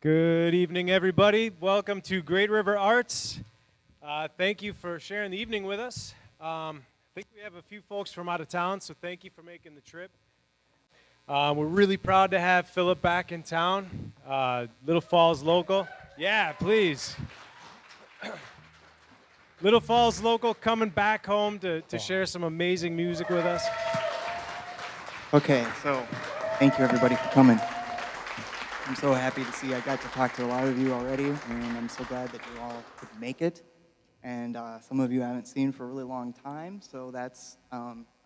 Good evening, everybody. Welcome to Great River Arts. Thank you for sharing the evening with us. I think we have a few folks from out of town, so thank you for making the trip. We're really proud to have Philip back in town, Little Falls local. Yeah, please. Little Falls local coming back home to share some amazing music with us. Okay, so thank you everybody for coming. I'm so happy to see I got to talk to a lot of you already, and I'm so glad that you all could make it. And some of you I haven't seen for a really long time, so that's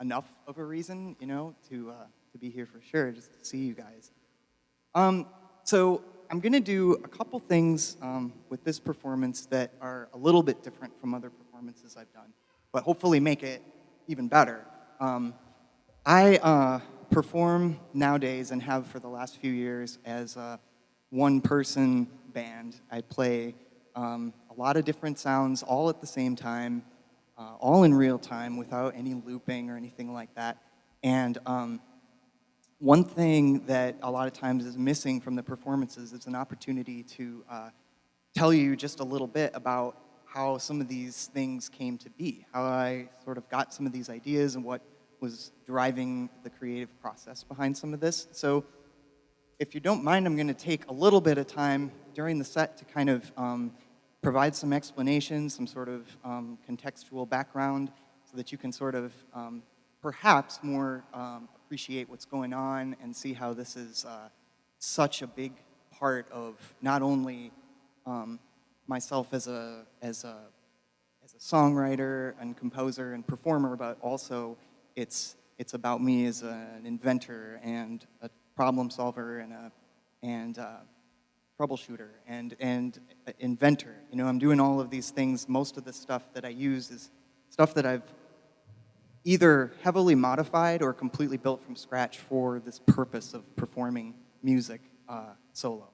enough of a reason, to be here for sure, just to see you guys. So I'm going to do a couple things with this performance that are a little bit different from other performances I've done, but hopefully make it even better. I perform nowadays and have for the last few years as a one-person band. I play a lot of different sounds all at the same time, all in real time without any looping or anything like that. And one thing that a lot of times is missing from the performances is an opportunity to tell you just a little bit about how some of these things came to be, how I sort of got some of these ideas and what was driving the creative process behind some of this. So if you don't mind, I'm going to take a little bit of time during the set to kind of provide some explanation, some sort of contextual background so that you can sort of perhaps more appreciate what's going on and see how this is such a big part of not only myself as a songwriter and composer and performer, but also it's about me as an inventor and a problem solver and a troubleshooter and inventor. I'm doing all of these things. Most of the stuff that I use is stuff that I've either heavily modified or completely built from scratch for this purpose of performing music solo.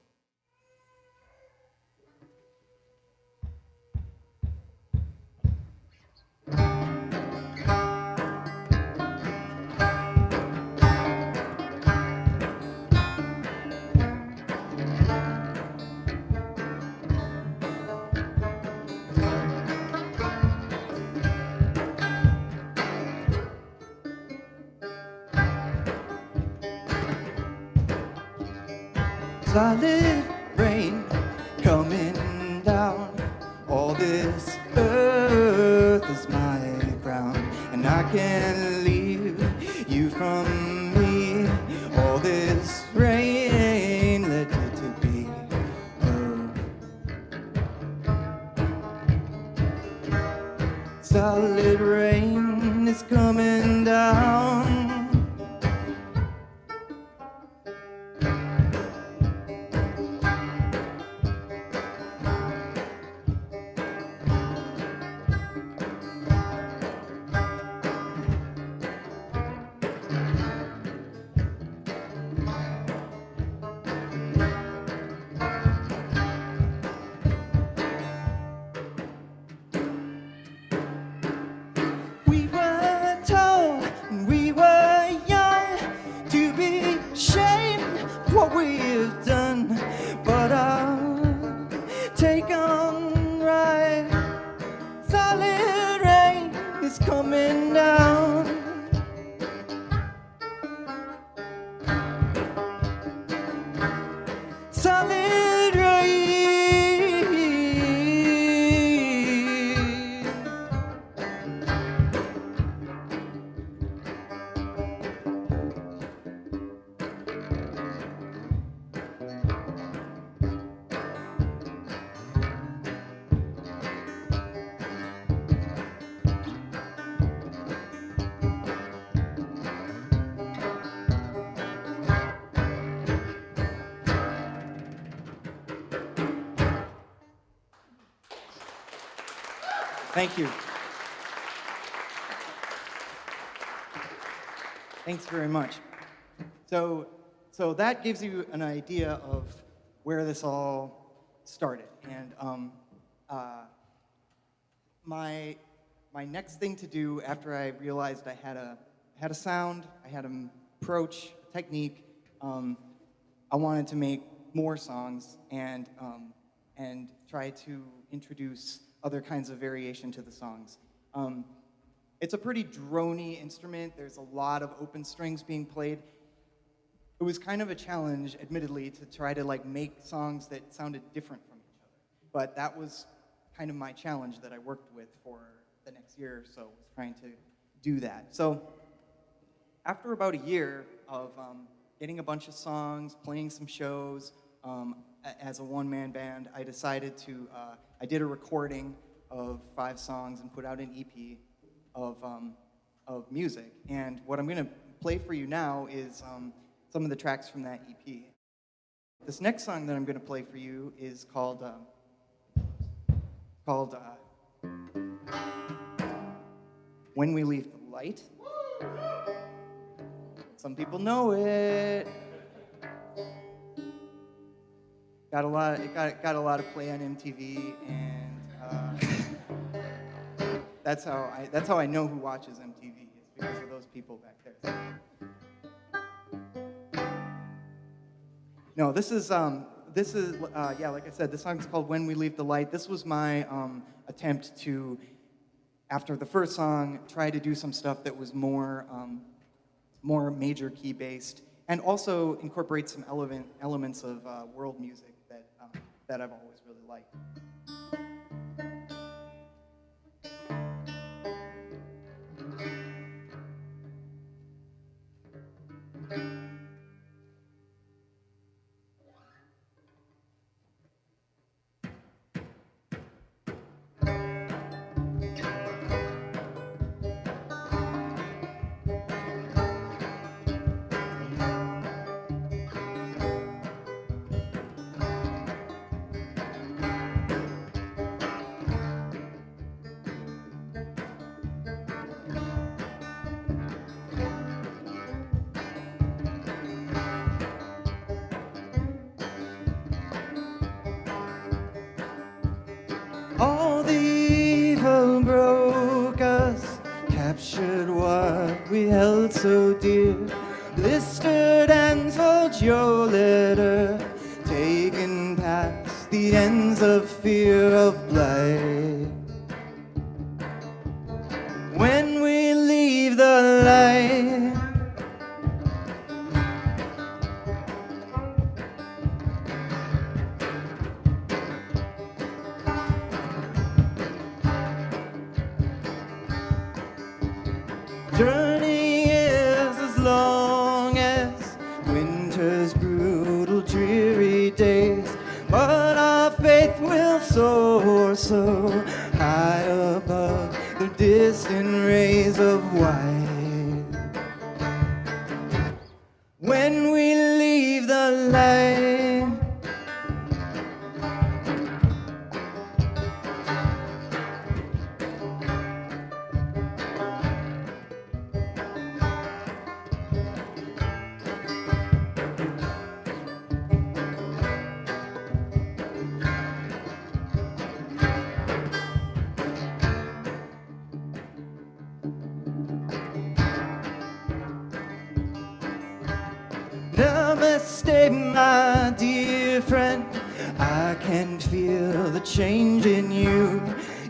Solid rain coming down. All this earth is my ground, and I can't leave you from me. All this rain led you to be. Solid rain is coming down. What we've done, but I'll take on right. Solid rain is coming down. Solid rain. Thank you. Thanks very much. So that gives you an idea of where this all started. And my next thing to do after I realized I had a sound, I had an approach, a technique, I wanted to make more songs and try to introduce other kinds of variation to the songs. It's a pretty drony instrument. There's a lot of open strings being played. It was kind of a challenge, admittedly, to try to like make songs that sounded different from each other. But that was kind of my challenge that I worked with for the next year or so, was trying to do that. So after about a year of getting a bunch of songs, playing some shows as a one-man band, I decided to, I did a recording of 5 songs and put out an EP of music. And what I'm going to play for you now is some of the tracks from that EP. This next song that I'm going to play for you is called When We Leave the Light. Some people know it. Got a lot of play on MTV, and that's how I know who watches MTV, is because of those people back there. No, this is yeah, like I said, this song's called When We Leave the Light. This was my attempt to, after the first song, try to do some stuff that was more major key based, and also incorporate some elements of world music that I've always really liked. All the evil broke us, captured what we held so dear. Blistered and told your letter, taken past the ends of fear of blight. When we leave the light, journey is as long as winter's brutal, dreary days, but our faith will soar so high above the distant rays of white. When we leave the light, namaste, my dear friend. I can feel the change in you.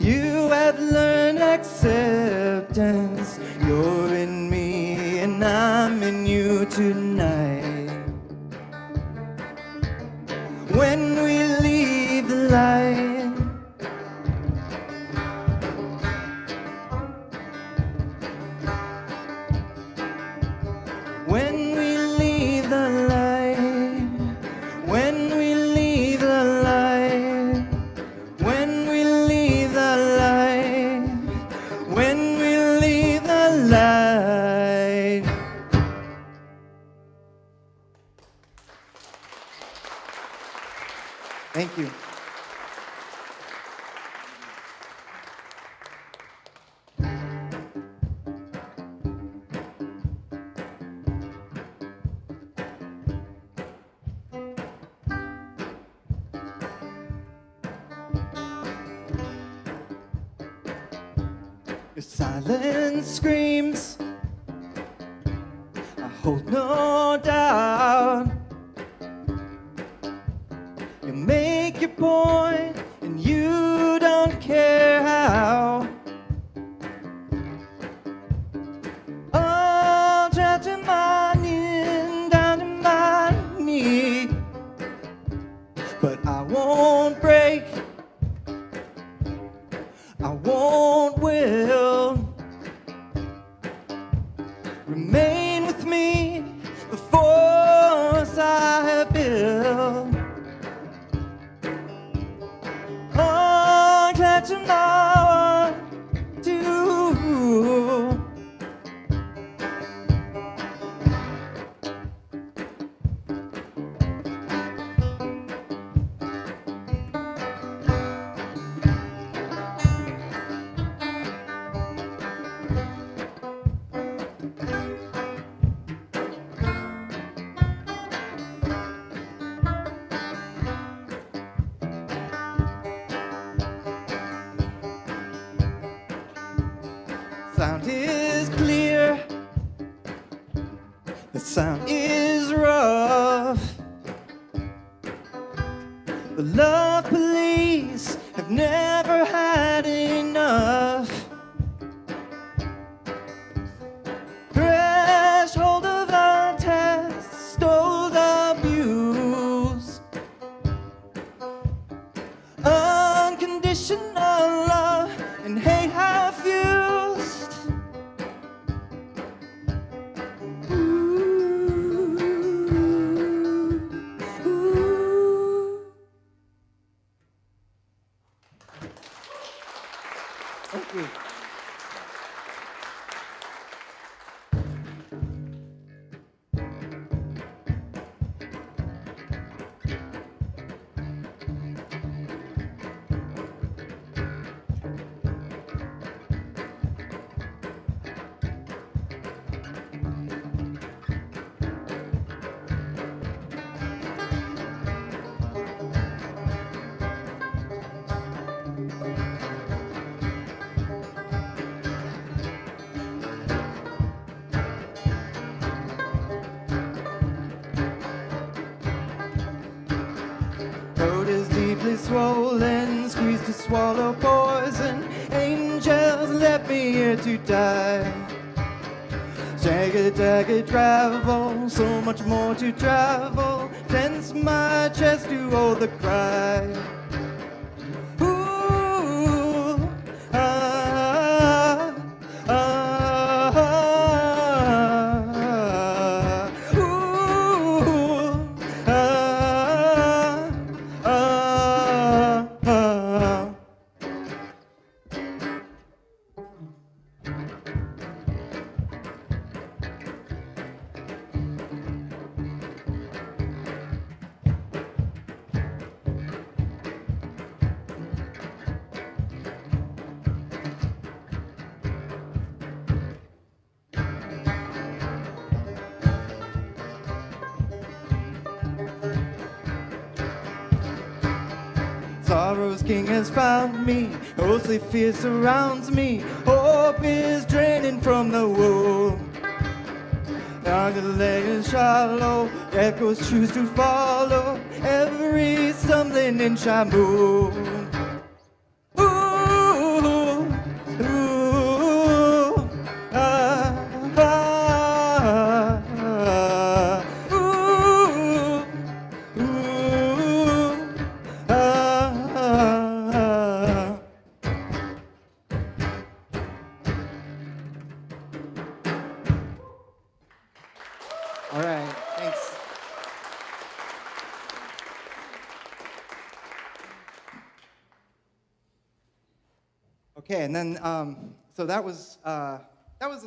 You have learned acceptance. You're in me and I'm in you tonight. When we leave the light, when we leave the light, when we leave the light, when we leave the light, when we leave the light. Thank you. Your silence screams, I hold no doubt. You make your point, and you don't care how. Oh, down to my knee, down to my knee. But I won't break, I won't will. Remain with me, the force I have built. Oh, glad to know what to do. Sound is clear, the sound is rough. The love police have never had enough. Threshold of the test, stole the abuse. Unconditional love and hate have fused. Thank you. Throat is deeply swollen, squeezed to swallow poison. Angels left me here to die. Jagged travel, so much more to travel. Tense my chest to hold the cry. Ooh, ah, ah, ah, ooh, ah, ah, ah. Sorrow's king has found me, ghostly fear surrounds me. Hope is draining from the womb. Dark the leg is shallow, echoes choose to follow every stumbling inch I move. Ooh, ooh, ah, ah, ah, ooh, ooh, ah, ah. All right, thanks. Okay, and then so that was the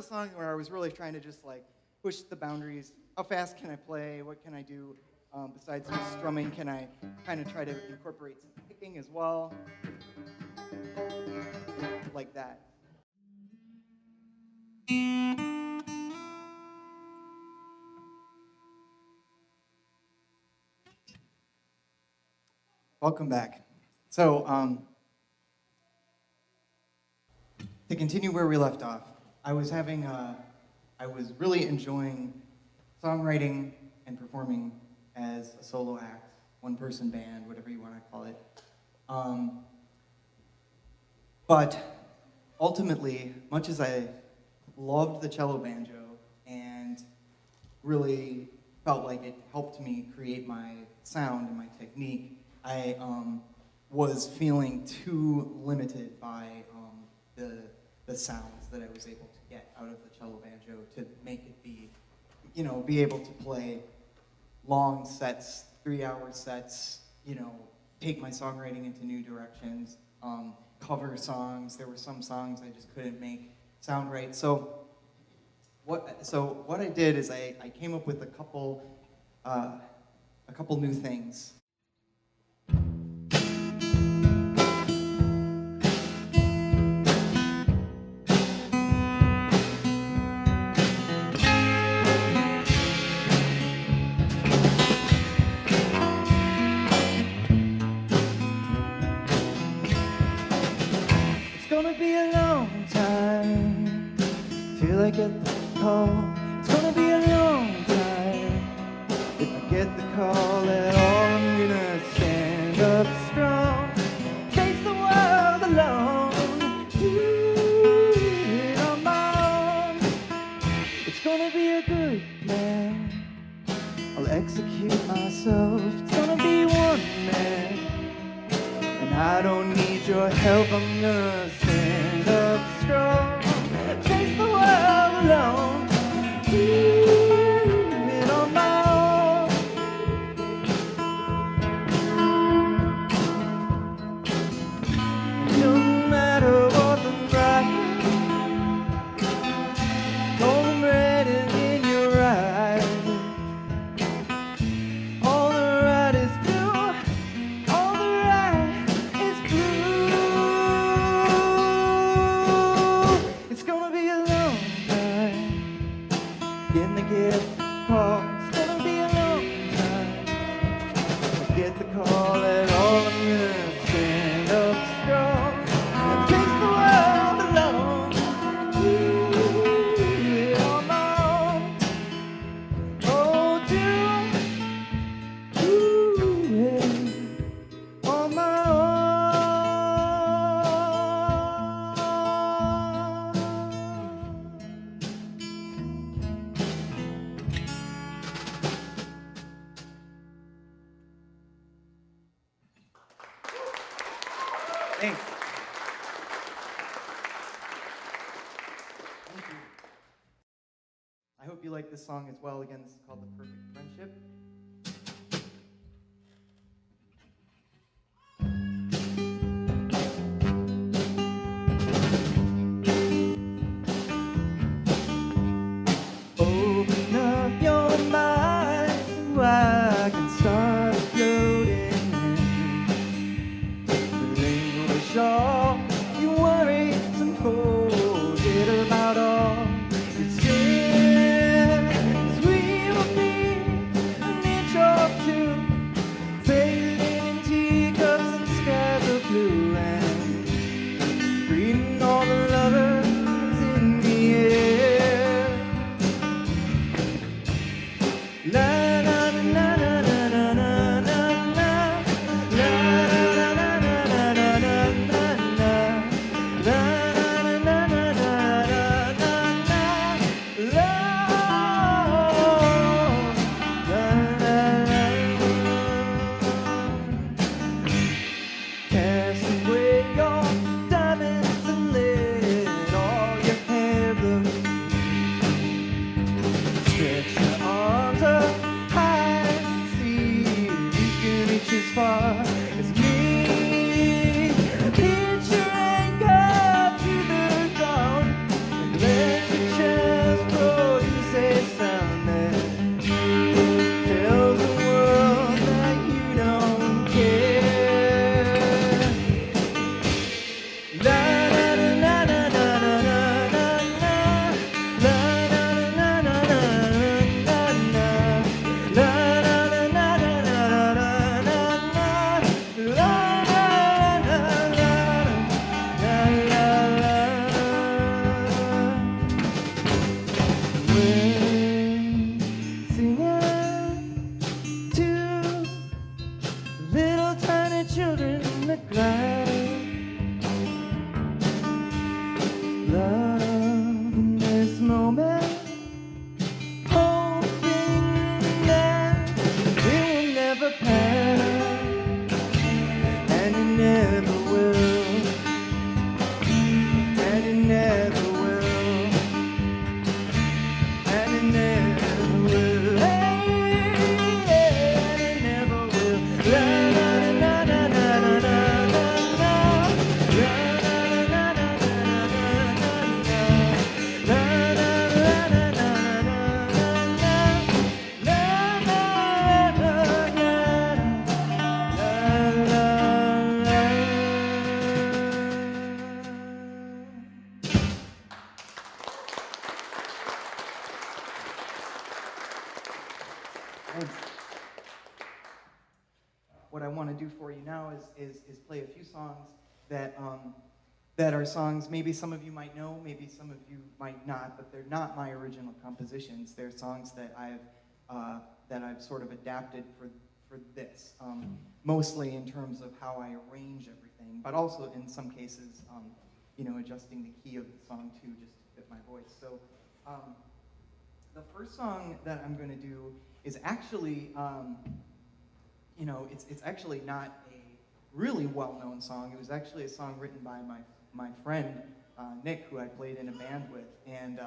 song where I was really trying to just like push the boundaries. How fast can I play? What can I do besides just strumming? Can I kind of try to incorporate some picking as well, like that? Welcome back. So, to continue where we left off, I was really enjoying songwriting and performing as a solo act one-person band, whatever you want to call it. But ultimately, much as I loved the cello banjo and really felt like it helped me create my sound and my technique, I was feeling too limited by the sounds that I was able to get out of the cello banjo to make it be able to play long sets, 3-hour sets, take my songwriting into new directions, cover songs. There were some songs I just couldn't make sound right. So what I did is I came up with a couple new things. It's gonna be a long time till I get the call. It's gonna be a long time if I get the call at all. I'm gonna stand up strong, face the world alone, do it on my own. It's gonna be a good plan, I'll execute myself. It's gonna be one man, and I don't need your help. I'm gonna stand up strong, face the world alone, do it on my own. No matter what the price, golden red in your eyes. All the right is blue, all the right is blue. It's gonna be a long time getting the gift call. It's gonna be a long time to get the call at all. I'm gonna stand up strong and face the world alone, do it on my own. Oh, do it on my own. Thanks. Thank you. I hope you like this song as well. Again, this is called The Perfect Friendship. Open up your mind so I can start floating. Relinquish all your worries and forget about all your sins. We will be an inch or two, sailing in teacups and skies of blue, and breathing all the lovers in the air. La la la la la la la la la. La la la la la la la la la. La la la la la la la la. Cast away your diamonds and let all your hair blow. Stretch your arms up high and see if you can reach as far as me. Pitch your anchor to the ground and let your chest produce a sound that tells the world that you don't care. La la la la la la la la la. La la la la la la la la. La la la la la la la la. children in the grass. Love in this moment, hoping that it will never pass, and it never will, and it never will, and it never will, and it never will. La la la la la la la la. La la la la la la la la. What I want to do for you now is play a few songs that that are songs maybe some of you might know, maybe some of you might not, but they're not my original compositions. They're songs that I've sort of adapted for this, mostly in terms of how I arrange everything, but also in some cases, adjusting the key of the song too, just to fit my voice. So the first song that I'm going to do is actually, it's actually not a really well-known song. It was actually a song written by my friend Nick, who I played in a band with, and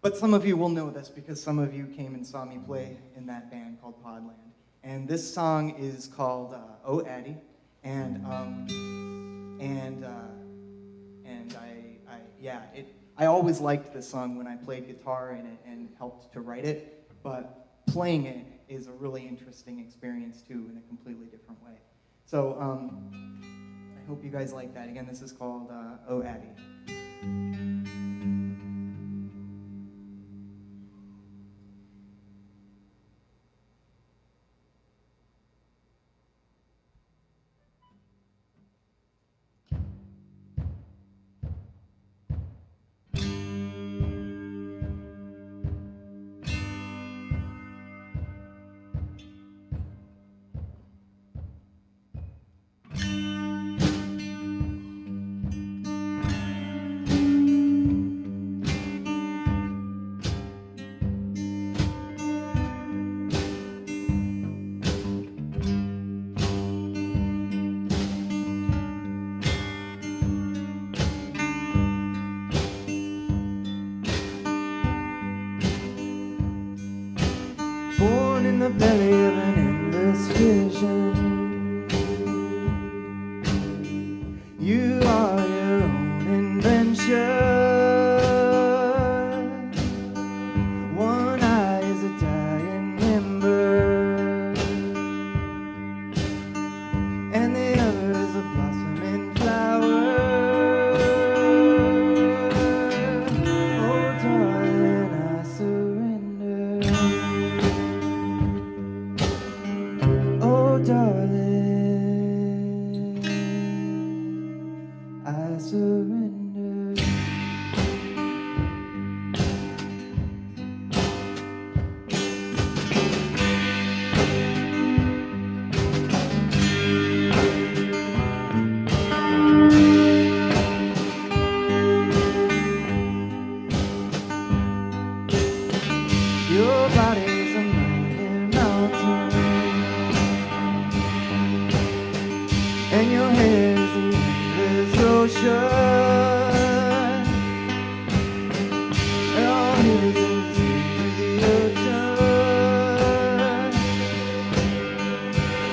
but some of you will know this because some of you came and saw me play in that band called Podland. And this song is called "Oh Addie," and I always liked this song when I played guitar in it and helped to write it, but playing it is a really interesting experience too in a completely different way. So I hope you guys like that. Again, this is called "Oh Addie." Born in the belly of an endless vision, you are your own invention. One eye is a dying ember, and the other is a blossoming flower. Oh, darling, I surrender. Oh, darling, I surrender. Your body's a mighty mountain, and your hair is the endless ocean. And all his is into the ocean.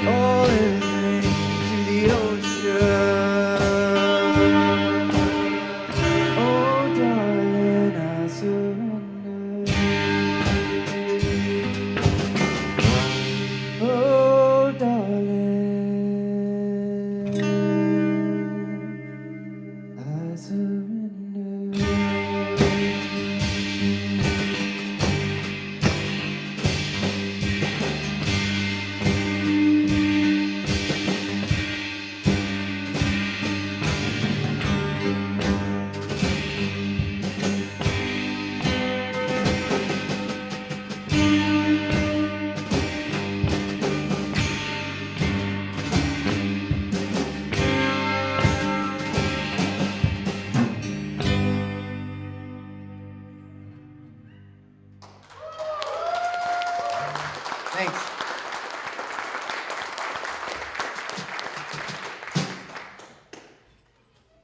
All is into the ocean. Oh, darling, I surrender. Oh, darling, I surrender.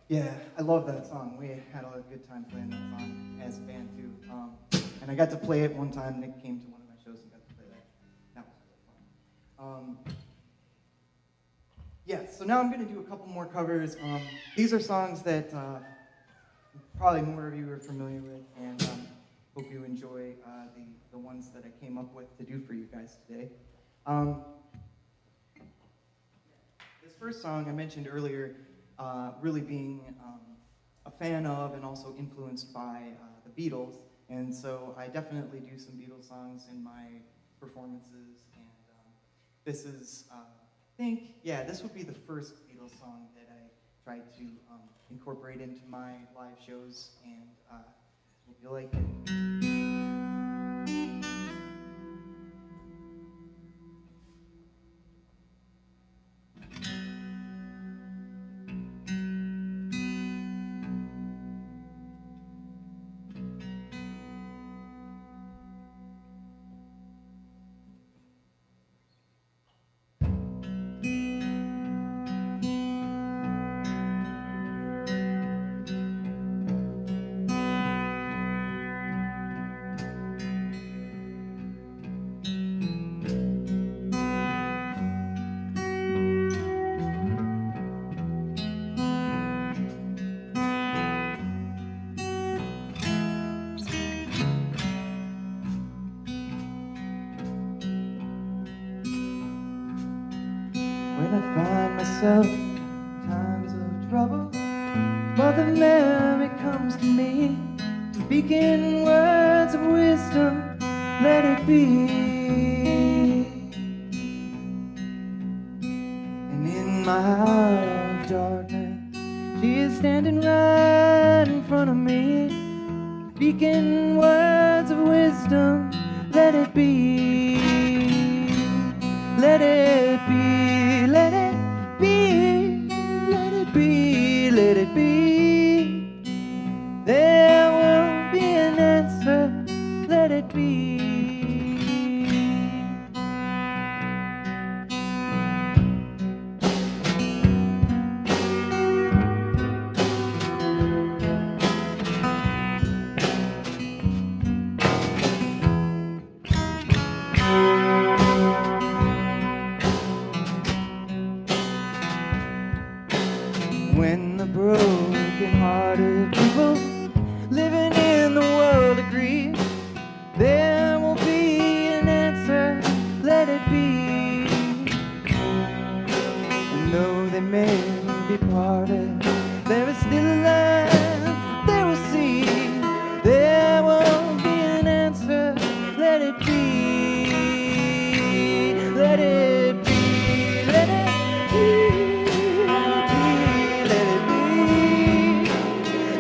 Yeah, I love that song. We had a good time playing that song as a band too. And I got to play it one time. Nick came to one of my shows and got to play that. That was really fun. Yeah, so now I'm going to do a couple more covers. These are songs that probably more of you are familiar with, and hope you enjoy the ones that I came up with to do for you guys today. This first song I mentioned earlier, really being a fan of and also influenced by the Beatles, and so I definitely do some Beatles songs in my performances, and this is, this would be the first Beatles song that I tried to incorporate into my live shows, and hope you like it. When I find myself in times of trouble, Mother Mary comes to me, speaking words of wisdom, let it be. And in my hour of darkness, she is standing right in front of me, speaking words of wisdom, let it be. Let it be, let it be, let it be, let it be. There will be an answer, let it be. When the broken-hearted people living in the world agree, there will be an answer, let it be. And though they may be parted, there is still a land they will see. There will be an answer, let it be. Let it be, let it be.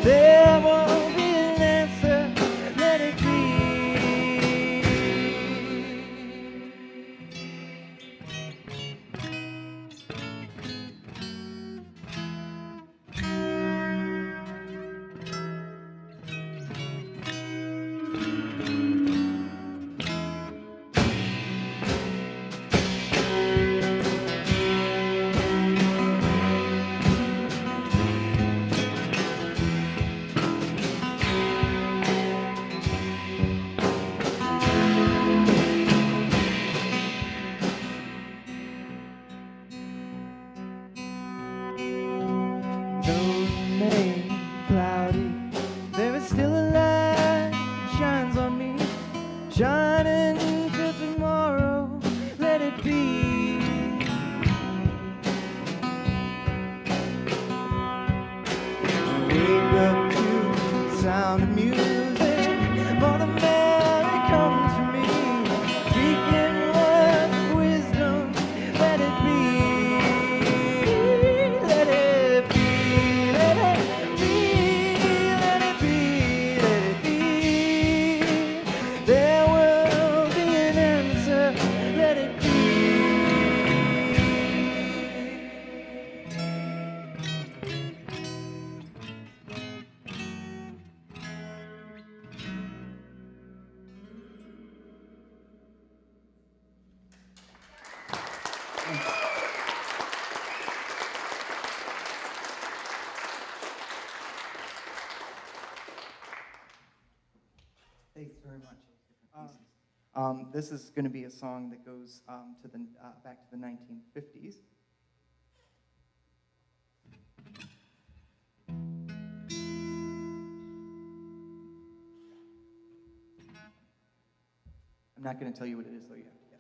There won't be an answer, let it be. This is going to be a song that goes back to the 1950s. I'm not going to tell you what it is, though. You have to guess.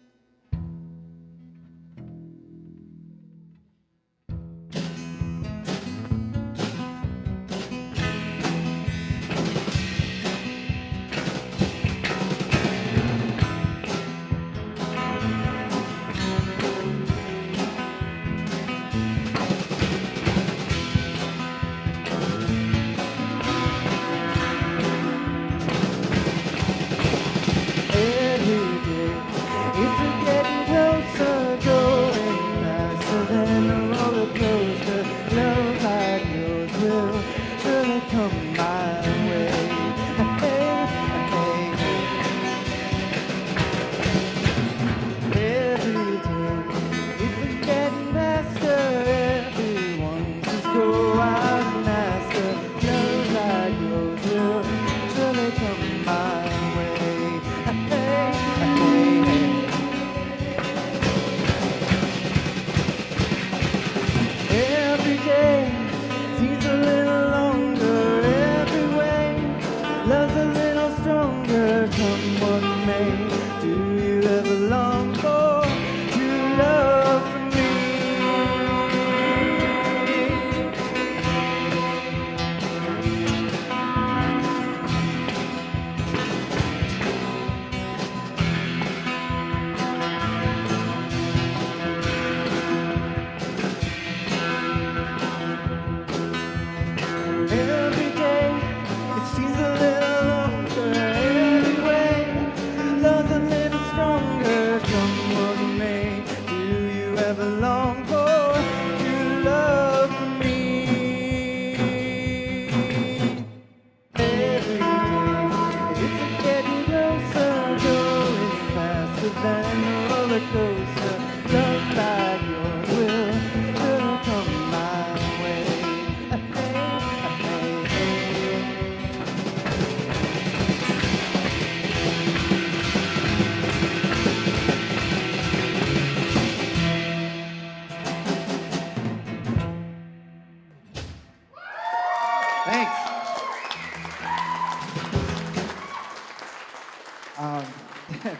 Thanks.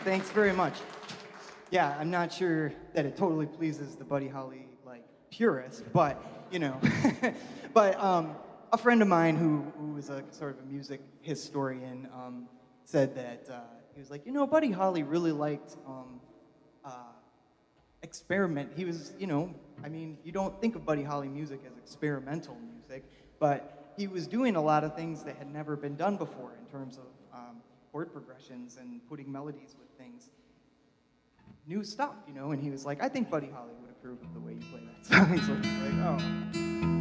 Thanks very much. Yeah, I'm not sure that it totally pleases the Buddy Holly purist, but but a friend of mine who was a sort of a music historian said that he was like, Buddy Holly really liked experiment. He was, you don't think of Buddy Holly music as experimental music, but he was doing a lot of things that had never been done before in terms of chord progressions and putting melodies with things. New stuff, and he was like, I think Buddy Holly would approve of the way you play that song. So he's like, oh,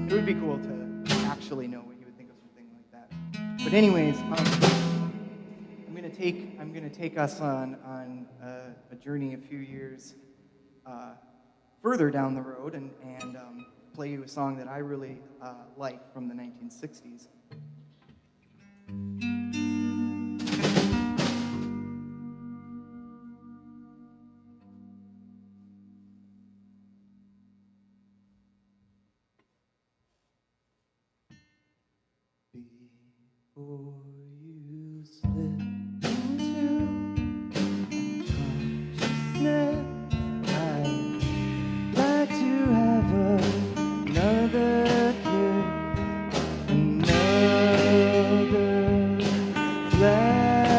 it would be cool to actually know what you would think of something like that. But anyways, I'm gonna take us on a journey a few years further down the road and play you a song that I really like from the 1960s. Before you slip into unconsciousness, I'd like to have another kiss, another flashing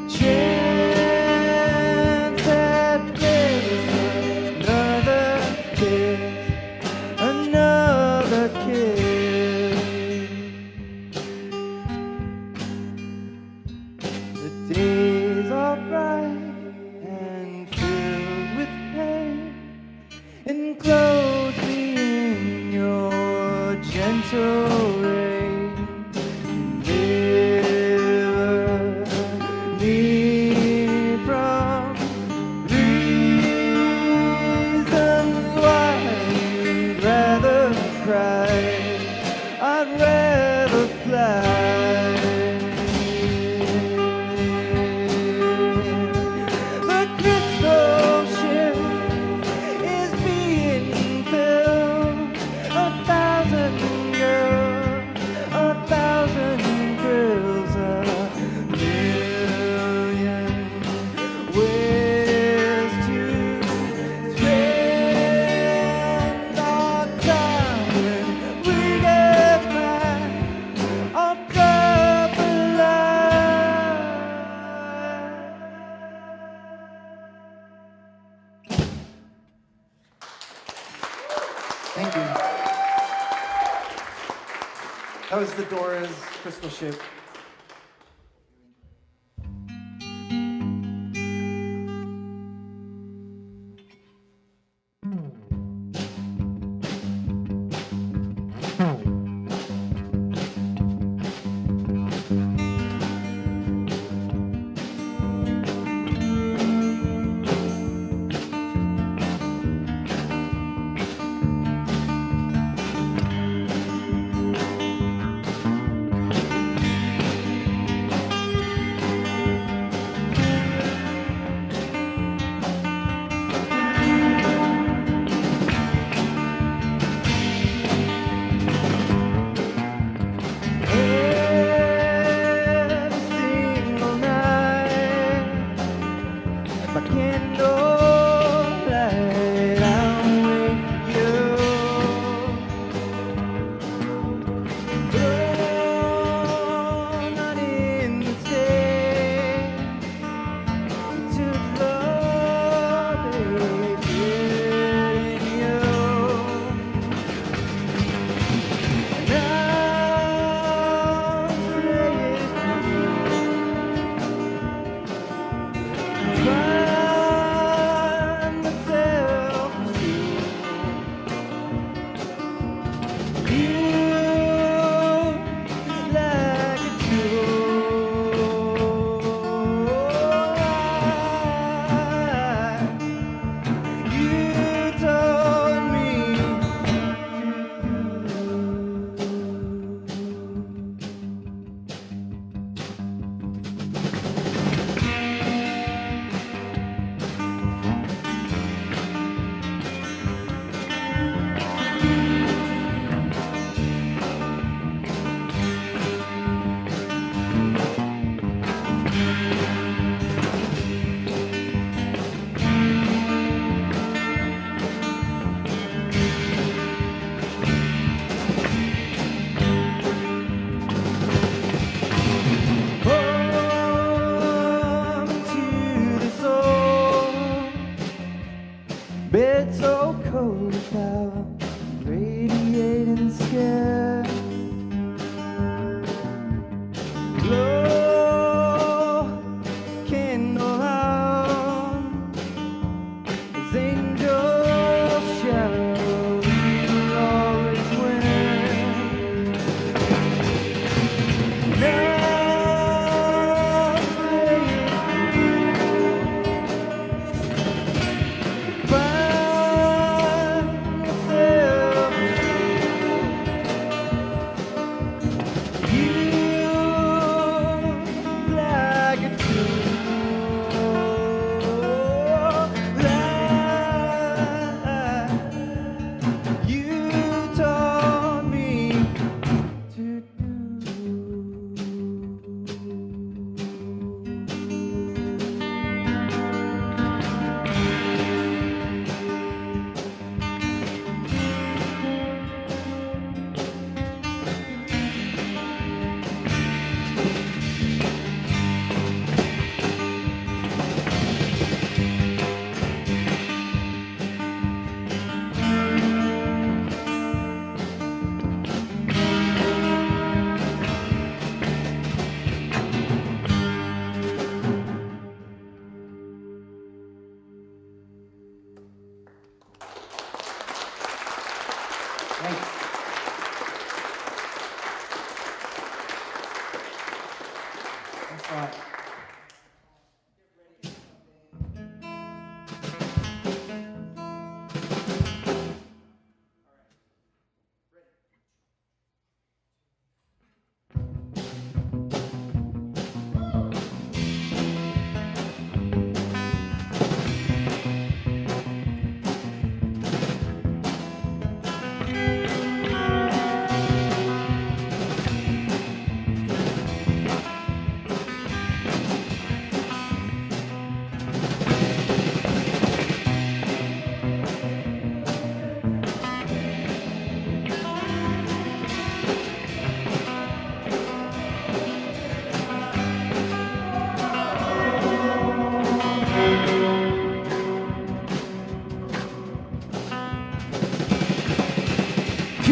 chance at this, another kiss, another kiss. Days are bright and filled with pain, enclose me in your gentle rain. Deliver me from reasons why you'd rather cry, I'd rather fly. Thank you. That was the Doors Crystal Ship. Bed so cold without radiating skin. Blow candle out as angels shadow will always win. Now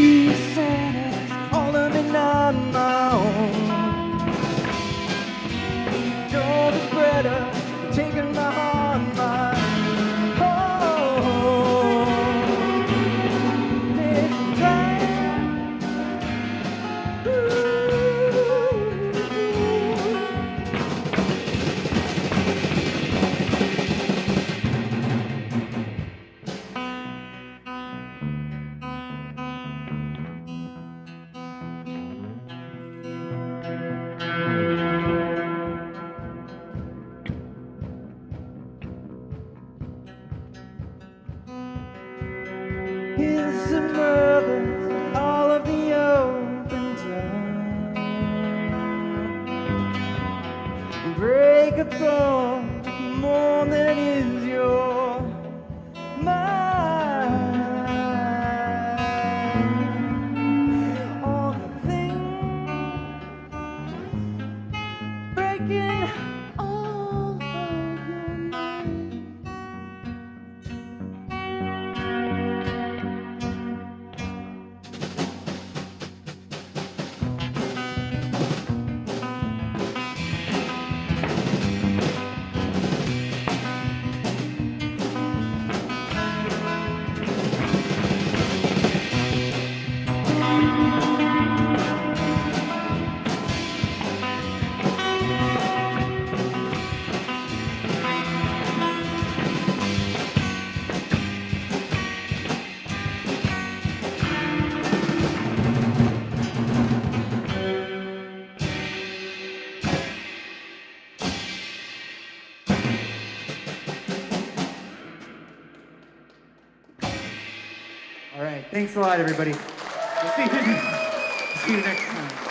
These Santas, all of me on my own. Don't regret her, taking my heart, my home. This time, ooh. Here's some mothers, all of the open time. Break a thorn more than is your mind. All the things breaking all of your mind. All right, thanks a lot, everybody. We'll see you next time.